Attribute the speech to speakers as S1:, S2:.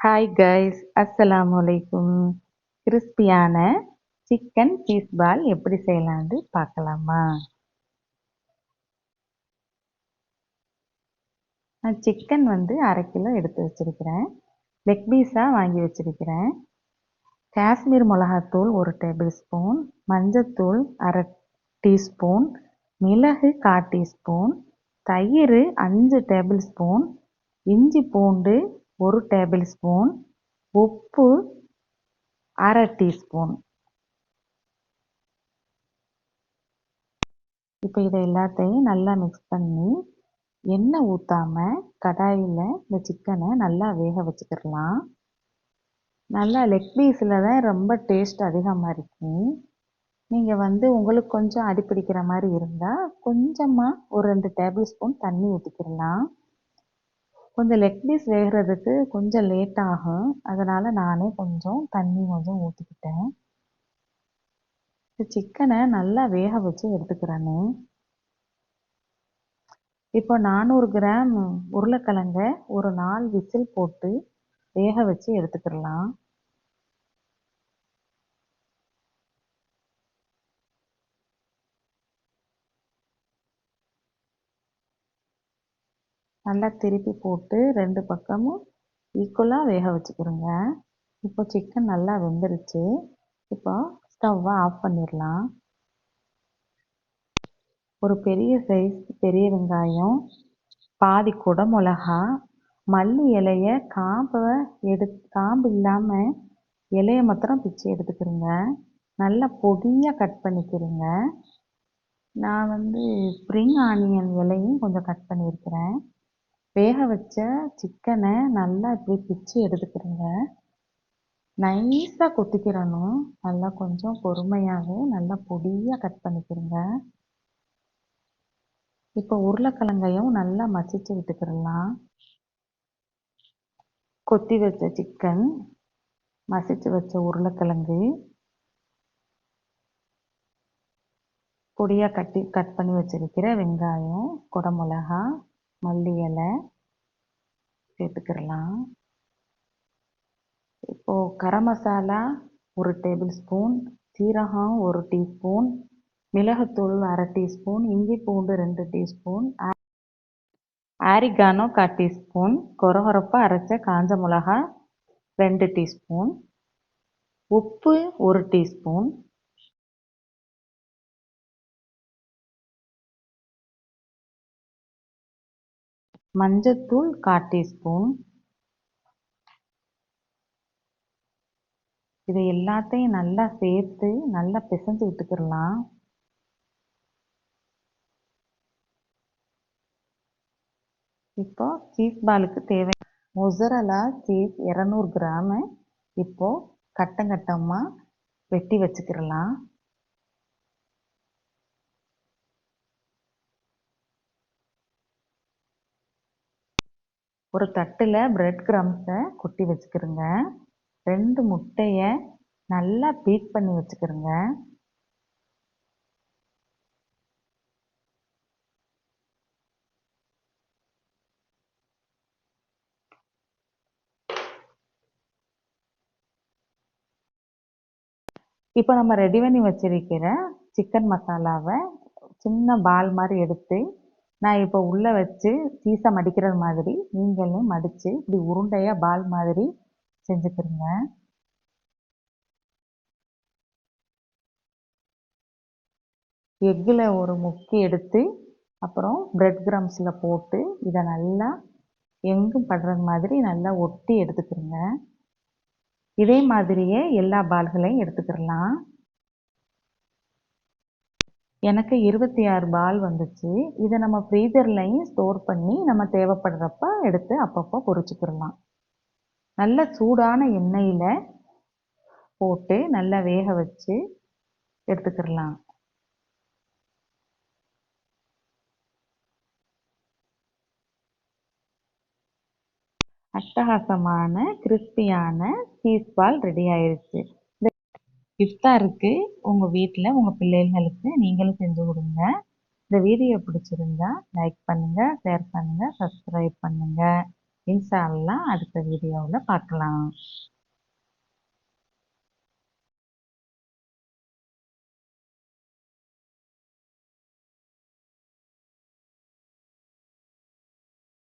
S1: Hi guys, அஸ்ஸலாமு அலைக்கும். கிறிஸ்பியான சிக்கன் சீஸ் பால் எப்படி செய்யலான்னு பார்க்கலாமா? நான் சிக்கன் 1/2 கிலோ எடுத்து வச்சிருக்கிறேன். லெக் பீஸாக வாங்கி வச்சிருக்கிறேன். காஷ்மீர் மிளகாத்தூள் 1 டேபிள் ஸ்பூன், மஞ்சத்தூள் 1/2 டீஸ்பூன், மிளகு 1/4 டீஸ்பூன், தயிர் 5 டேபிள் ஸ்பூன், இஞ்சி பூண்டு 1 டேபிள் ஸ்பூன், உப்பு 1/2 டீஸ்பூன். இப்போ இதை எல்லாத்தையும் நல்லா மிக்ஸ் பண்ணி எண்ணெய் ஊற்றாம கடாயில் இந்த சிக்கனை நல்லா வேக வச்சுக்கிடலாம். நல்லா லெக் பீஸில் தான் ரொம்ப டேஸ்ட் அதிகமாக இருக்கும். நீங்கள் உங்களுக்கு கொஞ்சம் அடிப்பிடிக்கிற மாதிரி இருந்தால் கொஞ்சமாக ஒரு 2 டேபிள் ஸ்பூன் தண்ணி ஊற்றிக்கிடலாம். கொஞ்சம் லெக் பீஸ் வேகிறதுக்கு கொஞ்சம் லேட் ஆகும், அதனால் நானே கொஞ்சம் தண்ணி ஊற்றிக்கிட்டேன். சிக்கனை நல்லா வேக வச்சு எடுத்துக்கிறேன்னு. இப்போ 400 கிராம் உருளைக்கிழங்க ஒரு 4 விசில் போட்டு வேக வச்சு எடுத்துக்கிடலாம். நல்லா திருப்பி போட்டு 2 பக்கமும் ஈக்குவலாக வேக வச்சுக்கிறோங்க. இப்போ சிக்கன் நல்லா வெந்துருச்சு. இப்போ ஸ்டவ்வை ஆஃப் பண்ணிடலாம். ஒரு பெரிய சைஸ் பெரிய வெங்காயம், பாதி குடமிளகா, மல்லி இலையை காம்பு இல்லாமல் இலையை மாத்திரம் பிச்சு எடுத்துக்கிறேங்க. நல்லா பொடியாக கட் பண்ணிக்கிறேங்க. நான் ஸ்ப்ரிங் ஆனியன் இலையும் கொஞ்சம் கட் பண்ணியிருக்கிறேன். வேக வச்ச சிக்கனை நல்லா இப்படி பிச்சு எடுத்துக்கிறேங்க. நைஸாக கொத்திக்கிறணும். நல்லா கொஞ்சம் பொறுமையாகவே நல்லா பொடியாக கட் பண்ணிக்கிறேங்க. இப்போ உருளைக்கிழங்கையும் நல்லா மசிச்சு விட்டுக்கிடலாம். கொத்தி வச்ச சிக்கன், மசிச்சு வச்ச உருளைக்கிழங்கு, பொடியாக கட் பண்ணி வச்சிருக்கிற வெங்காயம், குடமிளகா, மல்லி இலை சேர்த்துக்கிடலாம். இப்போது கரம் மசாலா 1 டேபிள் ஸ்பூன், சீரகம் 1 டீஸ்பூன், மிளகுத்தூள் 1/2 டீஸ்பூன், இஞ்சி பூண்டு 2 டீஸ்பூன், ஆரிகானோ 1/4 டீஸ்பூன், கொரகொரப்பாக அரைச்ச காஞ்ச மிளகா 2 டீஸ்பூன், உப்பு 1 டீஸ்பூன், மஞ்சத்தூள் 1/4 டீஸ்பூன். இதை எல்லாத்தையும் நல்லா சேர்த்து நல்லா பிசைஞ்சு விட்டுக்கிடலாம். இப்போ சீஸ் பாலுக்கு தேவை மொசரலா சீஸ் 200 கிராமு இப்போது கட்டமாக வெட்டி வச்சுக்கிடலாம். ஒரு தட்டில் பிரெட் கிரம்ஸை கொட்டி வச்சுக்கிறோங்க. 2 முட்டையை நல்லா பீட் பண்ணி வச்சுக்கிறோங்க. இப்போ நம்ம ரெடி பண்ணி வச்சிருக்கிற சிக்கன் மசாலாவை சின்ன பால் மாதிரி எடுத்து நான் இப்போ உள்ளே வச்சு சீஸை மடிக்கிறது மாதிரி நீங்களும் மடித்து இப்படி உருண்டையாக பால் மாதிரி செஞ்சுக்கிறோங்க. எக்கில் ஒரு முக்கி எடுத்து அப்புறம் பிரெட் கிரம்ஸில் போட்டு இதை நல்லா எங்கும் படுறது மாதிரி நல்லா ஒட்டி எடுத்துக்கிறோங்க. இதே மாதிரியே எல்லா பால்களையும் எடுத்துக்கிடலாம். எனக்கு 26 பால் வந்துச்சு. இதை நம்ம ஃப்ரீசர்லையும் ஸ்டோர் பண்ணி நம்ம தேவைப்படுறப்ப எடுத்து அப்பப்போ பொரிச்சுக்கிடலாம். நல்ல சூடான எண்ணெயில் போட்டு நல்லா வேக வச்சு எடுத்துக்கிடலாம். அட்டகாசமான கிறிஸ்பியான சீஸ் பால் ரெடி ஆயிடுச்சு. இஃப்தாருக்கு உங்கள் வீட்டில் உங்கள் பிள்ளைகளுக்கு நீங்களும் செஞ்சு கொடுங்க. இந்த வீடியோ பிடிச்சிருந்தா லைக் பண்ணுங்கள், ஷேர் பண்ணுங்கள், சப்ஸ்கிரைப் பண்ணுங்கள். இன்ஷா அல்லாஹ் அடுத்த வீடியோவில் பார்க்கலாம்.